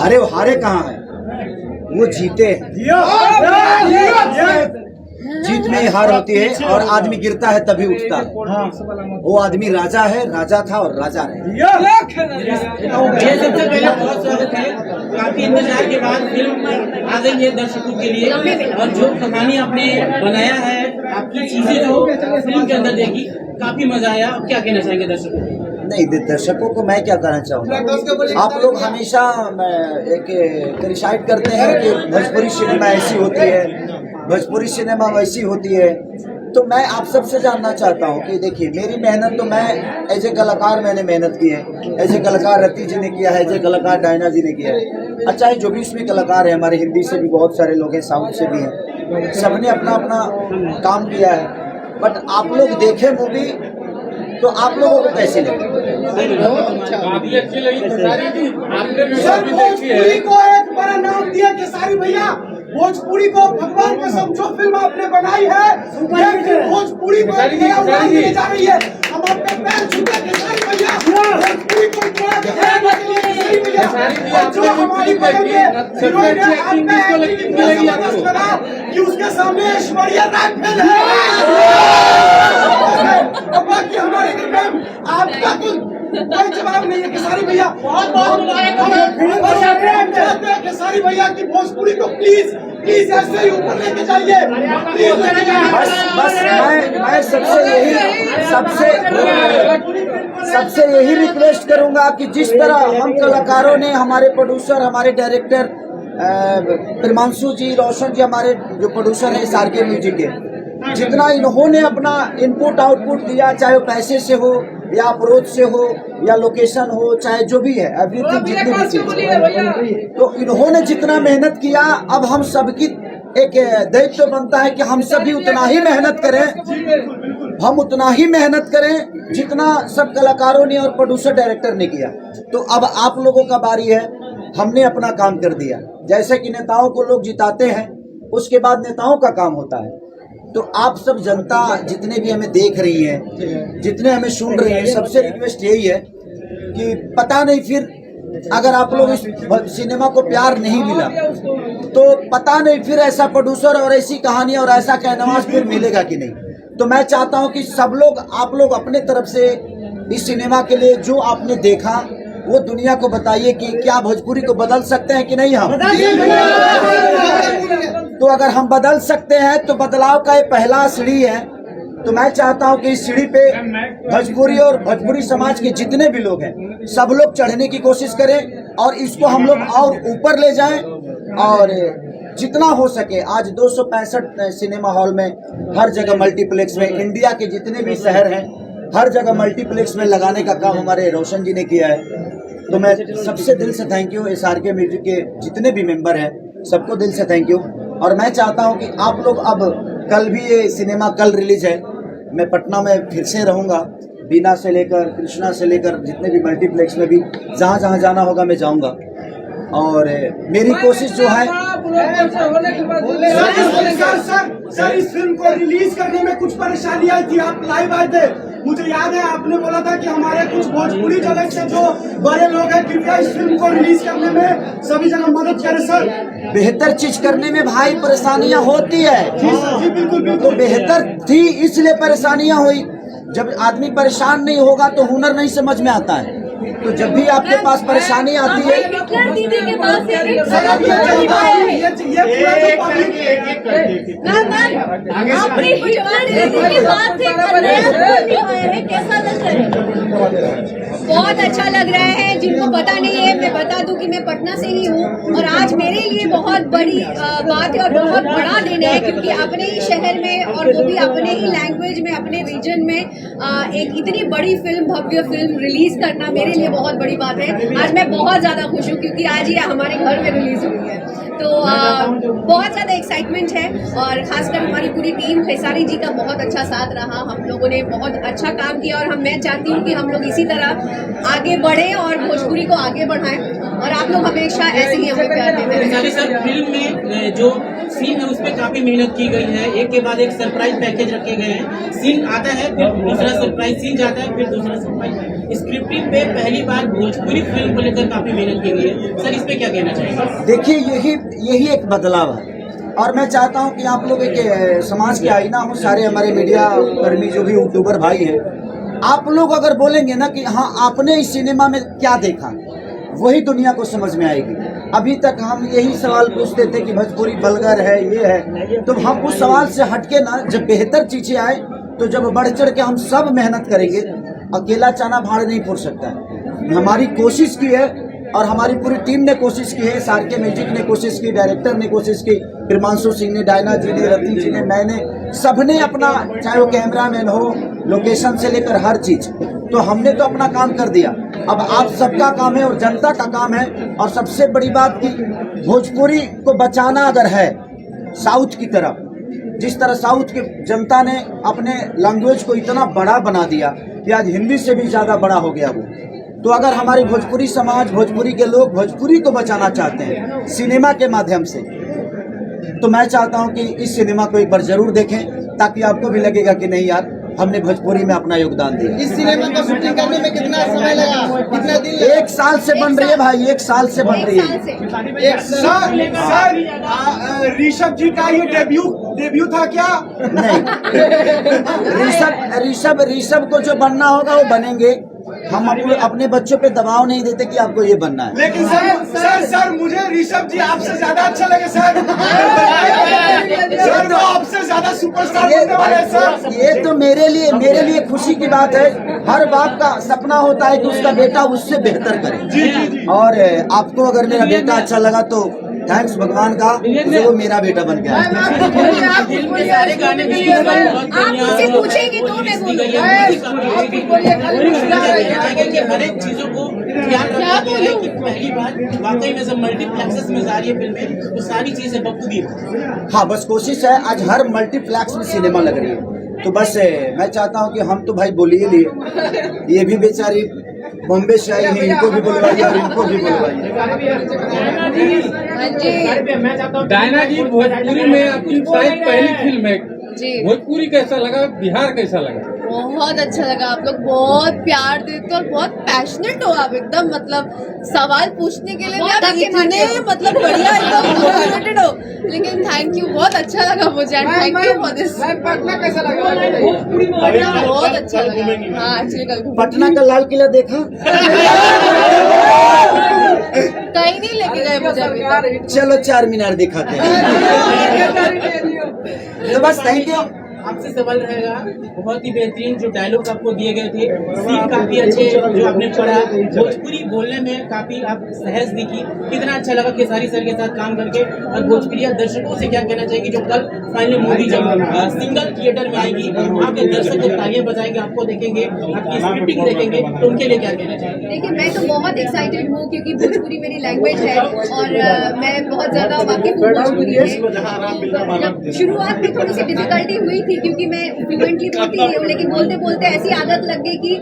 अरे वो हारे कहाँ है, वो जीते हैं। जीत में ही हार होती है और आदमी गिरता है तभी उठता है। वो आदमी राजा है, राजा था और राजा है। सबसे पहले बहुत स्वागत है, काफी इंतजार के बाद फिल्म आ गई है दर्शकों के लिए, और जो कहानी आपने बनाया है, आपकी चीजें जो फिल्म के अंदर देखी, काफी मजा आया। अब क्या कहना चाहेंगे दर्शकों को? नहीं, दर्शकों को मैं क्या कहना चाहूँगा, आप लोग हमेशा एक क्रिटिसाइज करते हैं कि भोजपुरी सिनेमा ऐसी होती है, भोजपुरी सिनेमा वैसी होती है। तो मैं आप सबसे जानना चाहता हूँ कि देखिए, मेरी मेहनत तो मैं एज ए कलाकार मैंने मेहनत की है, एज ए कलाकार रति जी ने किया है, एज ए कलाकार डायना जी ने किया है। अच्छा है, जो भी इसमें कलाकार है, हमारे हिंदी से भी बहुत सारे लोग हैं, साउथ से भी हैं, सबने अपना अपना काम किया है। बट आप लोग देखे मूवी तो आप लोगों को कैसी लगी? भोजपुरी को एक बड़ा नाम दिया केसारी भैया। भोजपुरी को भगवान कसम जो फिल्म आपने बनाई है, भोजपुरी को एक नया उड़ान देने जा रही है। हम अपने पैर छूते केसारी भैया, भोजपुरी को थोड़ा ध्यान रखने केसारी भैया। और जो हमारी बगल में हीरोइन है, आपने कि उसके सामने ऐश्वर्या राय फेल है। बाकी हमारे आपका कोई जवाब नहीं है केसारी भैया। बहुत केसारी भैया की भोजपुरी को प्लीज प्लीज ऐसे ही ऊपर लेके जाइए। बस मैं सबसे यही रिक्वेस्ट करूंगा कि जिस तरह हम कलाकारों ने, हमारे प्रोड्यूसर, हमारे डायरेक्टर प्रिमांशु जी, रोशन जी, हमारे जो प्रोड्यूसर हैं SRK म्यूजिक के, जितना इन्होंने अपना इनपुट आउटपुट दिया, चाहे वो पैसे से हो या अप्रोच से हो या लोकेशन हो, चाहे जो भी है, एवरीथिंग, जितनी भी चीज, तो इन्होंने जितना मेहनत किया, अब हम सबकी एक दायित्व बनता है कि हम सभी उतना ही मेहनत करें, हम उतना ही मेहनत करें जितना सब कलाकारों ने और प्रोड्यूसर डायरेक्टर ने किया। तो अब आप लोगों का बारी है, हमने अपना काम कर दिया। जैसे कि नेताओं को लोग जिताते हैं, उसके बाद नेताओं का काम होता है। तो आप सब जनता जितने भी हमें देख रही है, जितने हमें सुन रही है, सबसे रिक्वेस्ट यही है कि पता नहीं फिर अगर आप लोग इस सिनेमा को प्यार नहीं मिला तो पता नहीं फिर ऐसा प्रोड्यूसर और ऐसी कहानी और ऐसा कहनवाज फिर मिलेगा कि नहीं। तो मैं चाहता हूं कि सब लोग, आप लोग अपने तरफ से इस सिनेमा के लिए जो आपने देखा वो दुनिया को बताइए कि क्या भोजपुरी को बदल सकते हैं कि नहीं हम। तो अगर हम बदल सकते हैं तो बदलाव का ये पहला सीढ़ी है। तो मैं चाहता हूं कि इस सीढ़ी पे भोजपुरी और भोजपुरी समाज के जितने भी लोग हैं, सब लोग चढ़ने की कोशिश करें और इसको हम लोग और ऊपर ले जाएं। और जितना हो सके, आज 265 सिनेमा हॉल में, हर जगह मल्टीप्लेक्स में, इंडिया के जितने भी शहर हैं, हर जगह मल्टीप्लेक्स में लगाने का काम हमारे रोशन जी ने किया है। तो मैं सबसे दिल से थैंक यू, SRK म्यूजिक के जितने भी मेंबर हैं, सबको दिल से थैंक यू। और मैं चाहता हूं कि आप लोग, अब कल भी ये सिनेमा कल रिलीज है, मैं पटना में फिर से रहूंगा, बीना से लेकर कृष्णा से लेकर जितने भी मल्टीप्लेक्स में भी जहां जहां जाना होगा मैं जाऊंगा। और मेरी कोशिश जो है, सर इस फिल्म को रिलीज करने में कुछ परेशानी आई थी, आप लाइव आए थे, मुझे याद है आपने बोला था कि हमारे कुछ भोजपुरी जगत से जो बड़े लोग हैं, कृपया इस फिल्म को रिलीज करने में सभी जगह मदद करें सर। बेहतर चीज करने में भाई परेशानियां होती है, जी बिल्कुल। तो बेहतर थी इसलिए परेशानियां हुई। जब आदमी परेशान नहीं होगा तो हुनर नहीं समझ में आता है। तो जब भी आपके पास परेशानी आती है, दीदी के पास कैसा लग रहा है? बहुत अच्छा लग रहा है। जिनको पता नहीं है, मैं बता दूं कि मैं पटना से ही हूँ और आज मेरे लिए बहुत बड़ी बात है और बहुत बड़ा दिन है, क्योंकि अपने ही शहर में और वो भी अपने ही लैंग्वेज में, अपने रीजन में एक इतनी बड़ी फिल्म, भव्य फिल्म रिलीज करना मेरे लिए बहुत बड़ी बात है। आज मैं बहुत ज्यादा खुश हूँ क्योंकि आज ये हमारे घर में रिलीज हुई है, तो बहुत ज्यादा एक्साइटमेंट है। और खासकर हमारी पूरी टीम, खेसारी जी का बहुत अच्छा साथ रहा, हम लोगों ने बहुत अच्छा काम किया और मैं चाहती हूँ कि हम लोग इसी तरह आगे बढ़े और भोजपुरी को आगे बढ़ाएं और आप लोग हमेशा ऐसे ही हमें प्यार देते रहें। सर, फिल्म में जो सीन है उस पर काफी मेहनत की गई है, एक के बाद एक सरप्राइज पैकेज रखे गए हैं। सीन आता है, फिर दूसरा सरप्राइज सीन जाता है, फिर दूसरा सरप्राइज। स्क्रिप्टिंग पे पहली बार भोजपुरी फिल्म को लेकर काफी मेहनत की गई है सर, इस पे क्या कहना चाहेंगे? देखिए यही एक बदलाव है और मैं चाहता हूं कि आप लोग एक समाज के आईना हो, सारे हमारे मीडिया कर्मी जो भी यूट्यूबर भाई हैं, आप लोग अगर बोलेंगे ना कि हाँ आपने इस सिनेमा में क्या देखा, वही दुनिया को समझ में आएगी। अभी तक हम यही सवाल पूछते थे कि भोजपुरी वल्गर है, ये है, तो हम उस सवाल से हटके ना जब बेहतर चीजें आए तो जब बढ़ चढ़ के हम सब मेहनत करेंगे, अकेला चाना भाड़ नहीं फूट सकता है। हमारी कोशिश की है और हमारी पूरी टीम ने कोशिश की है, सार्के म्यूजिक ने कोशिश की, डायरेक्टर ने कोशिश की, प्रिमांशु सिंह ने, डायना जी ने, रति जी ने, मैंने, सबने अपना, चाहे वो कैमरामैन हो, लोकेशन से लेकर हर चीज, तो हमने तो अपना काम कर दिया। अब आप सबका काम है और जनता का काम है। और सबसे बड़ी बात कि भोजपुरी को बचाना अगर है साउथ की तरफ, जिस तरह साउथ की जनता ने अपने लैंग्वेज को इतना बड़ा बना दिया कि आज हिंदी से भी ज्यादा बड़ा हो गया वो, तो अगर हमारी भोजपुरी समाज, भोजपुरी के लोग भोजपुरी को बचाना चाहते हैं सिनेमा के माध्यम से, तो मैं चाहता हूं कि इस सिनेमा को एक बार जरूर देखें ताकि आपको भी लगेगा कि नहीं यार हमने भोजपुरी में अपना योगदान दिया। इस सिनेमा को शूटिंग करने में कितना समय लगा, कितना दिन लगा? 1 साल से बन रही है भाई, 1 साल से बन रही है। सर ऋषभ जी का ये डेब्यू था क्या? नहीं, ऋषभ को जो बनना होगा वो बनेंगे। हम अपने बच्चों पे दबाव नहीं देते कि आपको ये बनना है। लेकिन सर मुझे ऋषभ जी आपसे ज्यादा अच्छा लगे सर। सर तो आपसे ज्यादा सुपरस्टार बनने वाले हैं सर। ये तो मेरे लिए खुशी की बात है। हर बाप का सपना होता है कि उसका बेटा उससे बेहतर करे। और आपको अगर मेरा बेटा अच्छा लगा तो थैंक्स भगवान का, जो वो मेरा बेटा बन गया। सारे गाने भी आप मुझसे पूछेंगे तो मैं बोलूँगा। हर एक चीजों को ध्यान रखा गया है कि पहली बार वाकई में जब मल्टीप्लेक्सेस में जा रही है फिल्में तो सारी चीजें बखूबी हो। हाँ, बस कोशिश है, आज हर मल्टीप्लेक्स में सिनेमा लग रही है, तो बस मैं चाहता हूँ कि हम तो भाई बोल ही लिए, ये भी बेचारी बॉम्बे से आई है, इनको भी बुलवाइए और इनको भी बुलवाइए। डायना जी, भोजपुरी में आपकी शायद पहली फिल्म है जी। भोजपुरी कैसा लगा, बिहार कैसा लगा? बहुत अच्छा लगा, आप लोग बहुत प्यार देते हो और बहुत पैशनेट हो आप एकदम, मतलब सवाल पूछने के लिए भी इतने मतलब बढ़िया एकदम मोटिवेटेड हो। लेकिन थैंक यू, बहुत अच्छा लगा मुझे, and thank you for this. Patna कैसा लगा? पटना बहुत अच्छा लगा। हाँ, एक्चुअली कल पटना का लाल किला देखा? कहीं नहीं लेके गए मुझे अभी तक। चलो 4 मीनार दिखाते हैं। तो बस थैंक यू। आपसे सवाल रहेगा, बहुत ही बेहतरीन जो डायलॉग आपको दिए गए थे, सीन काफी अच्छे जो आपने पढ़ा, भोजपुरी बोलने में काफी आप सहज दिखी, कितना अच्छा लगा खेसारी सर के साथ काम करके। और भोजपुरी दर्शकों से क्या कहना चाहिए जो कल फाइनली मूवी जब सिंगल थिएटर में आएगी, वहाँ के दर्शक को तालियां बजाएंगे, आपको देखेंगे, आपकी स्क्रिप्टिंग देखेंगे, तो उनके लिए क्या कहना चाहिए? देखिए, मैं तो बहुत एक्साइटेड हूँ क्योंकि भोजपुरी मेरी लैंग्वेज है और मैं बहुत ज्यादा वाकिफ हूँ भोजपुरी में। शुरुआत में थोड़ी सी डिफिकल्टी हुई थी क्योंकि मैं फ्लुएंटली बोलती नहीं हूँ, लेकिन बोलते बोलते ऐसी आदत लग गई कि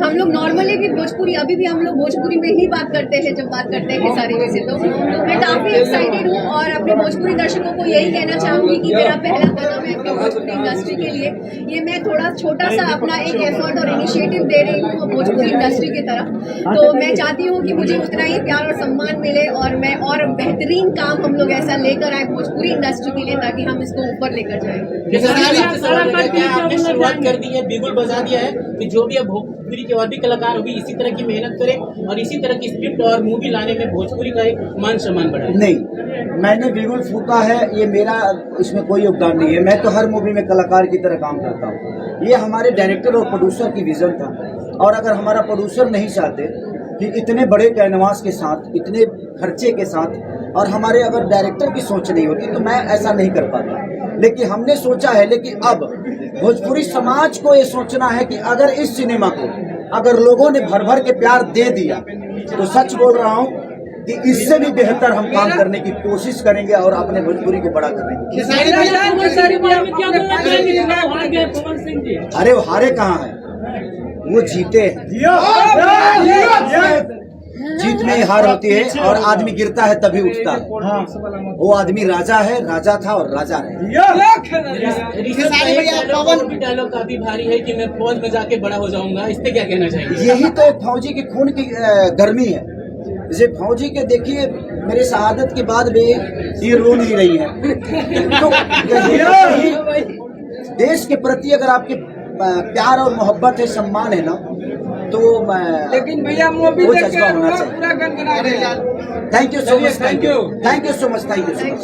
हम लोग नॉर्मली भी भोजपुरी, अभी भी हम लोग भोजपुरी में ही बात करते हैं जब बात करते हैं सारी वैसे। तो मैं काफी एक्साइटेड हूँ और अपने भोजपुरी दर्शकों को यही कहना चाहूंगी कि मेरा पहला कदम है अपनी भोजपुरी इंडस्ट्री के लिए। ये मैं थोड़ा छोटा सा अपना एक एफर्ट और इनिशिएटिव दे रही हूँ भोजपुरी इंडस्ट्री की तरफ। तो मैं चाहती हूँ कि मुझे उतना ही प्यार और सम्मान मिले और मैं और बेहतरीन काम हम लोग ऐसा लेकर आए भोजपुरी इंडस्ट्री के लिए ताकि हम इसको ऊपर लेकर जाए। आपने शुरुआत कर दी है, बिगुल बजा दिया है कि जो भी अब भोजपुरी के और भी कलाकार होगी इसी तरह की मेहनत करें और इसी तरह की स्क्रिप्ट और मूवी लाने में भोजपुरी का एक मान सम्मान बढ़ाए। नहीं, मैंने बिगुल फूका है, ये मेरा इसमें कोई योगदान नहीं है। मैं तो हर मूवी में कलाकार की तरह काम करता हूँ। ये हमारे डायरेक्टर और प्रोड्यूसर की विजन था, और अगर हमारा प्रोड्यूसर नहीं चाहते कि इतने बड़े कैनवास के साथ, इतने खर्चे के साथ, और हमारे अगर डायरेक्टर की सोच नहीं होती तो मैं ऐसा नहीं कर पाता। लेकिन हमने सोचा है, लेकिन अब भोजपुरी समाज को ये सोचना है कि अगर इस सिनेमा को अगर लोगों ने भर भर के प्यार दे दिया तो सच बोल रहा हूँ कि इससे भी बेहतर हम काम करने की कोशिश करेंगे और अपने भोजपुरी को बड़ा करेंगे। अरे वो हारे कहाँ है, वो जीते हैं। जीत में ही हार होती है और आदमी गिरता है तभी उठता है। वो आदमी राजा है, राजा था और राजा रहे। डायलॉग काफी भारी है कि मैं फौज में जाके बड़ा हो जाऊंगा, इस पे क्या कहना चाहिए? यही तो एक फौजी की खून की गर्मी है। जैसे फौजी के देखिए मेरे शहादत के बाद भी ये रो नहीं रही है। तो देश के प्रति अगर आपके प्यार और मोहब्बत है, सम्मान है ना, तो लेकिन भैया मूवी वो देख जज्बा होना के चाहिए। पूरा गन बना दिया। Thank you so much, thank you so much, thank you so much.